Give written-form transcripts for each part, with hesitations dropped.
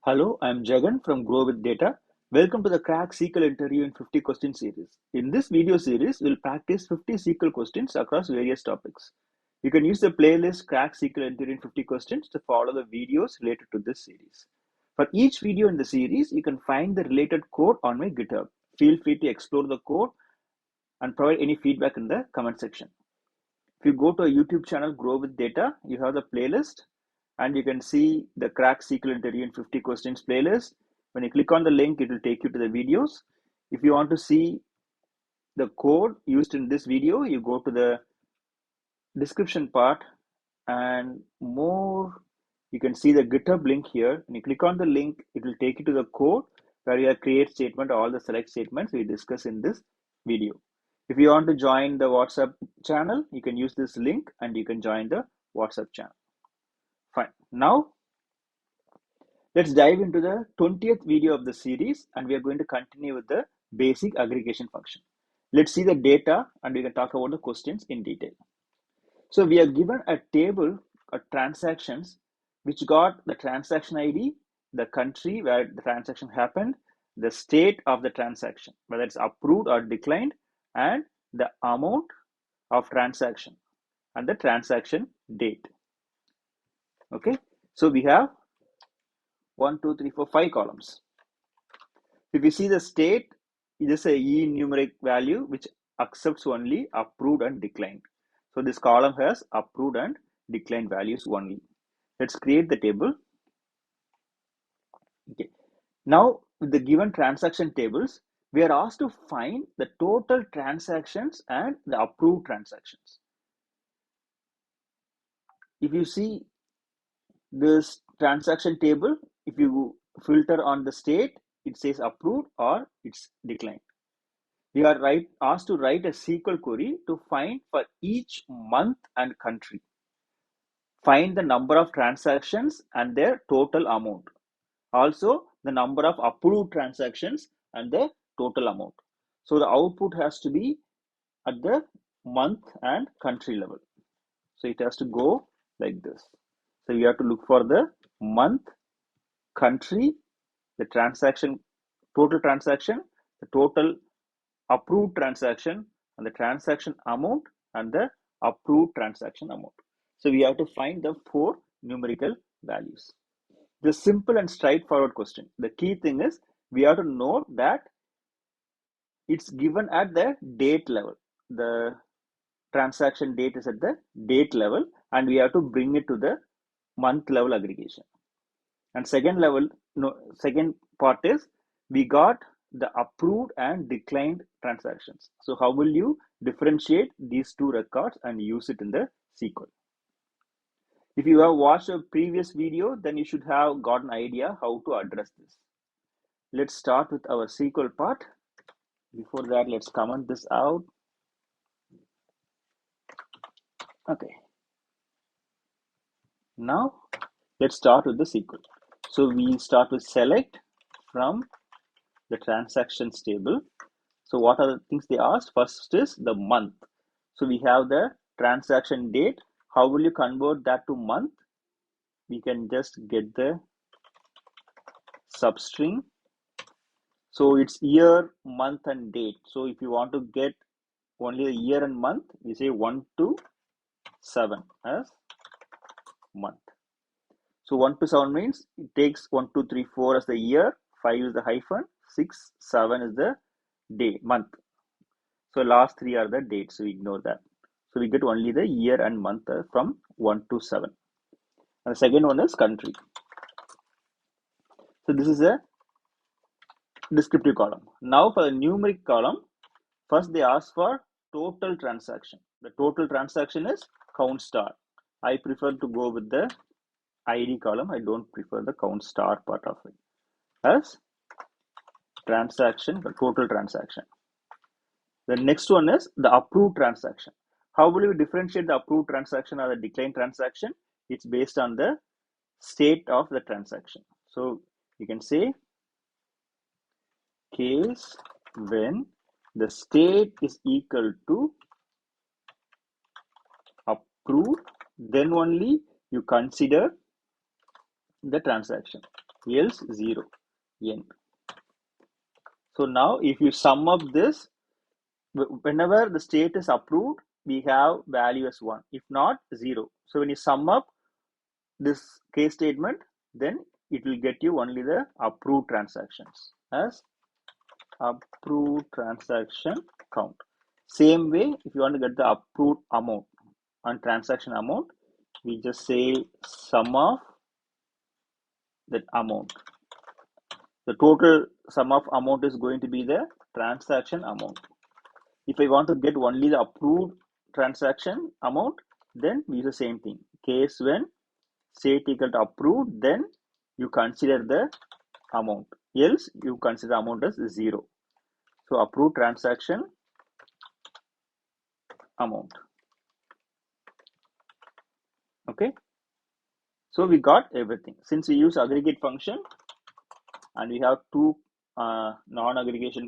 Hello, I'm Jagan from Grow with Data. Welcome to the Crack SQL Interview in 50 question series. In this video series, we'll practice 50 SQL questions across various topics. You can use the playlist Crack SQL Interview in 50 questions to follow the videos related to this series. For each video in the series, you can find the related code on my GitHub. Feel free to explore the code and provide any feedback in the comment section. If you go to our YouTube channel, Grow with Data, you have the playlist and you can see the Crack SQL Interview in 50 questions playlist. When you click on the link, it will take you to the videos. If you want to see the code used in this video, you go to the description part and more. You can see the GitHub link here. When you click on the link, it will take you to the code where you have create statement, all the select statements we discuss in this video. If you want to join the WhatsApp channel, you can use this link and you can join the WhatsApp channel. Fine. Now, let's dive into the 20th video of the series and we are going to continue with the basic aggregation function. Let's see the data and we can talk about the questions in detail. So we are given a table of transactions which got the transaction ID, the country where the transaction happened, the state of the transaction, whether it's approved or declined, and the amount of transaction and the transaction date. Okay, so we have 1, 2, 3, 4, 5 columns. If you see the state, it is a E numeric value which accepts only approved and declined. So this column has approved and declined values only. Let's create the table. Okay. Now with the given transaction tables, we are asked to find the total transactions and the approved transactions. If you see this transaction table, if you filter on the state, it says approved or it's declined. We are asked to write a SQL query to find for each month and country. Find the number of transactions and their total amount. Also, the number of approved transactions and the total amount. So the output has to be at the month and country level. So it has to go like this. So you have to look for the month, country, the transaction, total transaction, the total approved transaction, and the transaction amount, and the approved transaction amount. So we have to find the 4 numerical values. The simple and straightforward question. The key thing is we have to know that it's given at the date level. The transaction date is at the date level, and we have to bring it to the month level aggregation. And second part is we got the approved and declined transactions. So how will you differentiate these two records and use it in the SQL? If you have watched a previous video, then you should have got an idea how to address this. Let's start with our SQL part. Before that, let's comment this out. Okay. Now, let's start with the SQL. So we start with select from the transactions table. So what are the things they asked? First is the month. So we have the transaction date. How will you convert that to month? We can just get the substring. So it's year, month, and date. So if you want to get only the year and month, we say 1 to 7 as month. So 1 to 7 means it takes 1, 2, 3, 4 as the year, 5 is the hyphen, 6, 7 is the day, month. So last 3 are the dates, so we ignore that. So we get only the year and month from 1 to 7. And the second one is country. So this is a descriptive column. Now for the numeric column, first they ask for total transaction. The total transaction is count star. I prefer to go with the ID column. I don't prefer the count star part of it. As transaction, the total transaction. The next one is the approved transaction. How will you differentiate the approved transaction or the declined transaction? It's based on the state of the transaction. So you can say case when the state is equal to approved, then only you consider the transaction. else 0, end. So now if you sum up this, whenever the state is approved, we have value as 1. If not, 0. So when you sum up this case statement, then it will get you only the approved transactions as approved transaction count. Same way, if you want to get the approved amount and transaction amount, we just say sum of that amount. The total sum of amount is going to be the transaction amount. If I want to get only the approved transaction amount, then we use the same thing. Case when state equal to approved, then you consider the amount. Else, you consider amount as 0. So approved transaction amount. Okay. So we got everything. Since we use aggregate function and we have two non-aggregation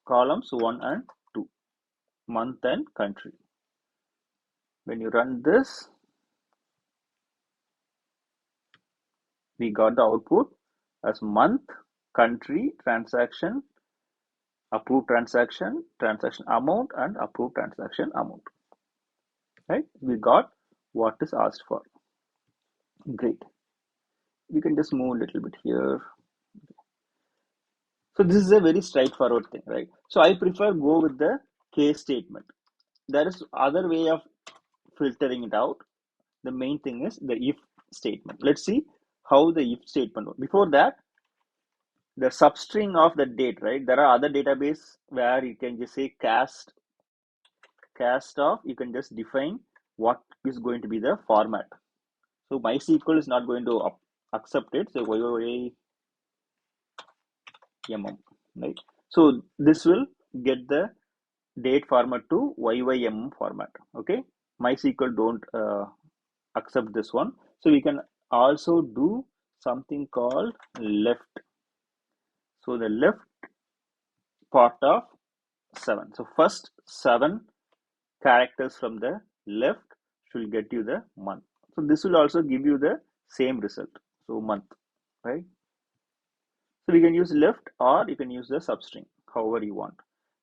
columns, 1 and 2, month and country. When you run this, we got the output as month, country, transaction, approved transaction, transaction amount, and approved transaction amount. Right? We got what is asked for. Great. We can just move a little bit here. So this is a very straightforward thing, right? So I prefer go with the case statement. There is other way of filtering it out. The main thing is the if statement. Let's see how the if statement works. Before that, the substring of the date, right? There are other database where you can just say cast off. You can just define what is going to be the format. So MySQL is not going to accept it. So YYM, right? So this will get the date format to YYM format. Okay, MySQL don't accept this one. So we can also do something called left. So the left part of 7. So first 7 characters from the left should get you the month. So this will also give you the same result. So month, right? So we can use left or you can use the substring, however you want.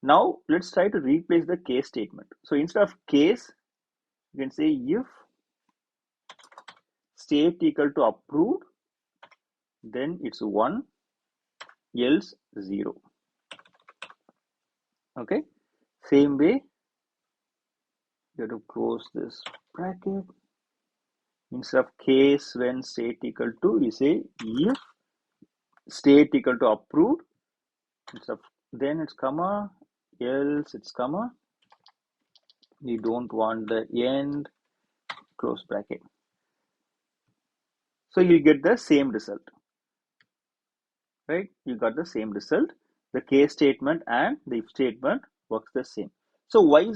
Now let's try to replace the case statement. So instead of case, you can say if state equal to approved, then it's 1, else 0. Okay, same way, you have to close this bracket. Instead of case when state equal to, we say if state equal to approved, instead of then it's comma, else it's comma. We don't want the end, close bracket. So you get the same result, right? You got the same result. The case statement and the if statement works the same. So why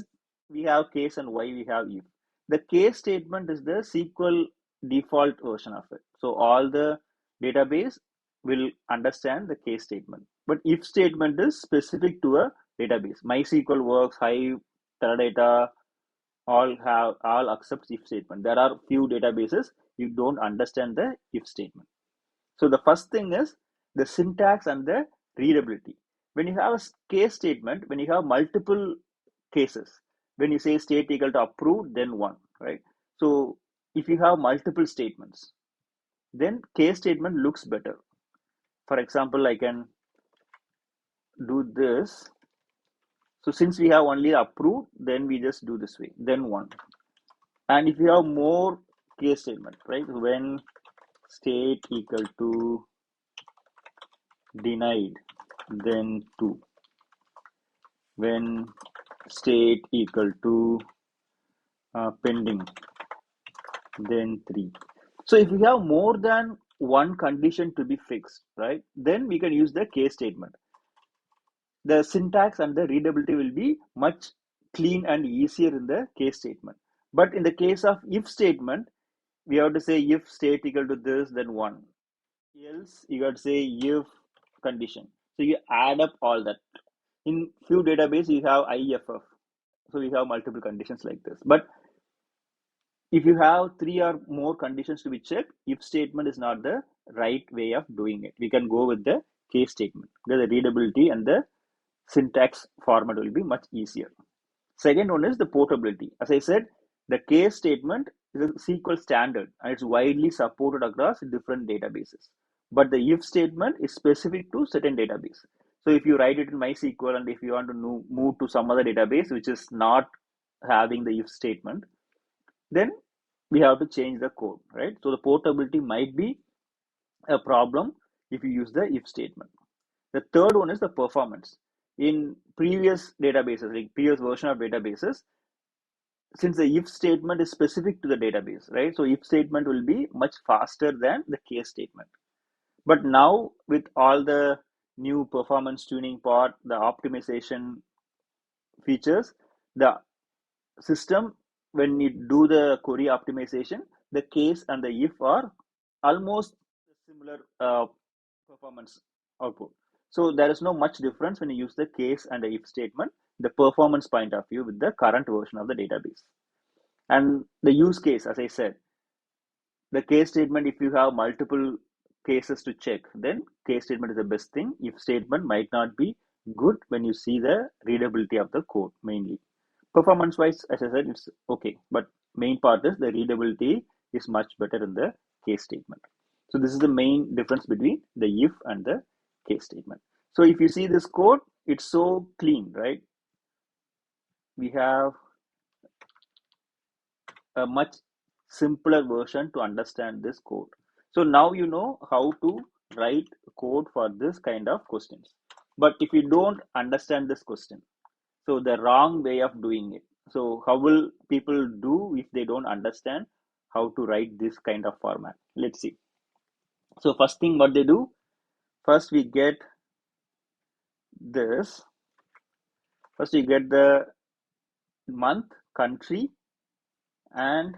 we have case and why we have if? The case statement is the SQL default version of it. So all the database will understand the case statement. But if statement is specific to a database. MySQL works, Hive, Teradata, all accepts if statement. There are few databases you don't understand the if statement. So the first thing is the syntax and the readability. When you have a case statement, when you have multiple cases, when you say state equal to approved, then 1, right? So if you have multiple statements, then case statement looks better. For example, I can do this. So since we have only approved, then we just do this way, then 1. And if you have more case statement, right? When state equal to denied, then 2. When state equal to pending, then 3. So if we have more than one condition to be fixed, right, then we can use the case statement. The syntax and the readability will be much clean and easier in the case statement. But in the case of if statement, we have to say if state equal to this, then 1. Else you got to say if condition. So you add up all that. In few database you have IFF, so we have multiple conditions like this. But If you have 3 or more conditions to be checked, if statement is not the right way of doing it. We can go with the case statement because the readability and the syntax format will be much easier. Second one is the portability. As I said, the case statement is a SQL standard and it's widely supported across different databases. But the if statement is specific to certain database. So if you write it in MySQL and if you want to move to some other database which is not having the if statement, then we have to change the code, right? So the portability might be a problem if you use the if statement. The third one is the performance. In previous databases, like previous version of databases, since the if statement is specific to the database, right? So if statement will be much faster than the case statement. But now with all the new performance tuning part, the optimization features, the system, when you do the query optimization, the case and the if are almost similar performance output. So there is no much difference when you use the case and the if statement, the performance point of view with the current version of the database. And the use case, as I said, the case statement, if you have multiple cases to check, then case statement is the best thing. If statement might not be good when you see the readability of the code mainly. Performance wise, as I said, it's okay, but main part is the readability is much better in the case statement. So this is the main difference between the if and the case statement. So if you see this code, it's so clean, right? We have a much simpler version to understand this code. So now you know how to write code for this kind of questions. But if you don't understand this question, so the wrong way of doing it, so how will people do if they don't understand how to write this kind of format? Let's see. So first thing what they do, first we get this. First we get the month, country, and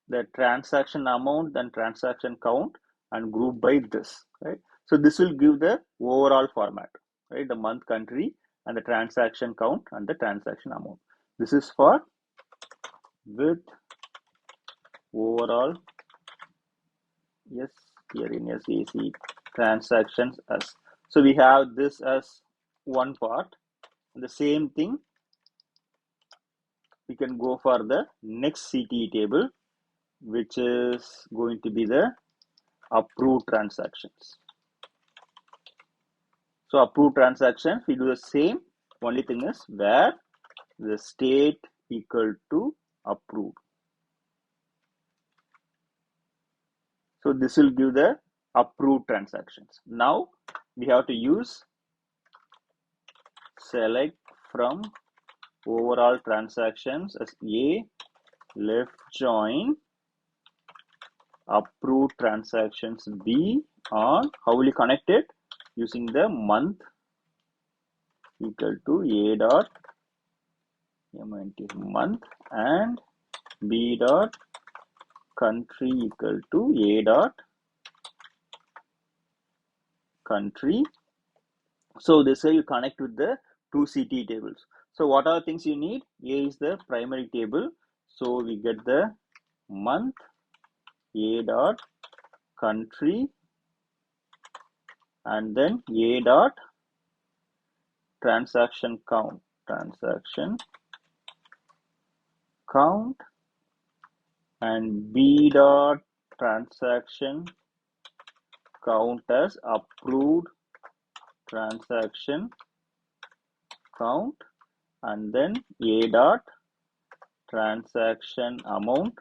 the transaction amount and transaction count and group by this, right? So this will give the overall format, right? The month, country, and the transaction count and the transaction amount. This is for with overall, yes, here in SAC transactions as. So we have this as one part. The same thing, we can go for the next CTE table, which is going to be the approved transactions. So approved transactions, we do the same. Only thing is where the state equal to approved. So this will give the approved transactions. Now we have to use select from overall transactions as A, left join approved transactions B on, how will you connect it? Using the month equal to A dot month and B dot country equal to A dot country. So this way you connect with the two CT tables. So what are the things you need? A is the primary table. So we get the month A dot country and then A dot transaction count and B dot transaction count as approved transaction count and then A dot transaction amount,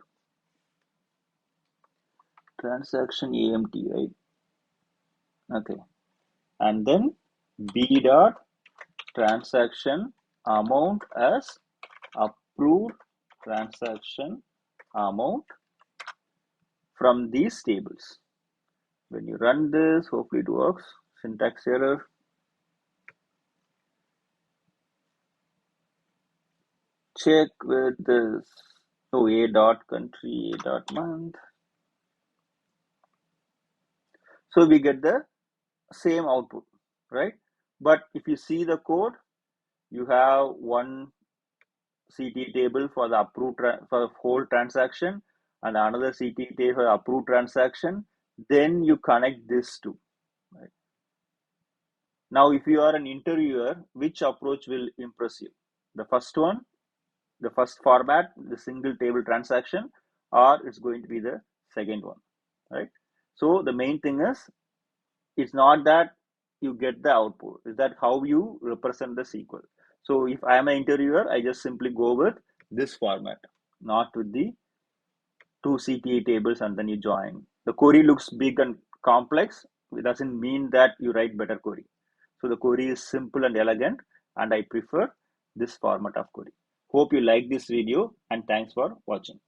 transaction AMT, right? Okay, and then B dot transaction amount as approved transaction amount from these tables. When you run this, hopefully it works. Syntax error. Check with this. So A dot country, A dot month. So we get the same output, right? But if you see the code, you have one CTA table for the approved for the whole transaction and another CTA table for the approved transaction. Then you connect this two. Right? Now, if you are an interviewer, which approach will impress you? The first one, the first format, the single table transaction, or it's going to be the second one, right? So the main thing is, it's not that you get the output, is that how you represent the SQL. So if I am an interviewer, I just simply go with this format, not with the two CTA tables and then you join. The query looks big and complex. It doesn't mean that you write better query. So the query is simple and elegant, and I prefer this format of query. Hope you like this video, and thanks for watching.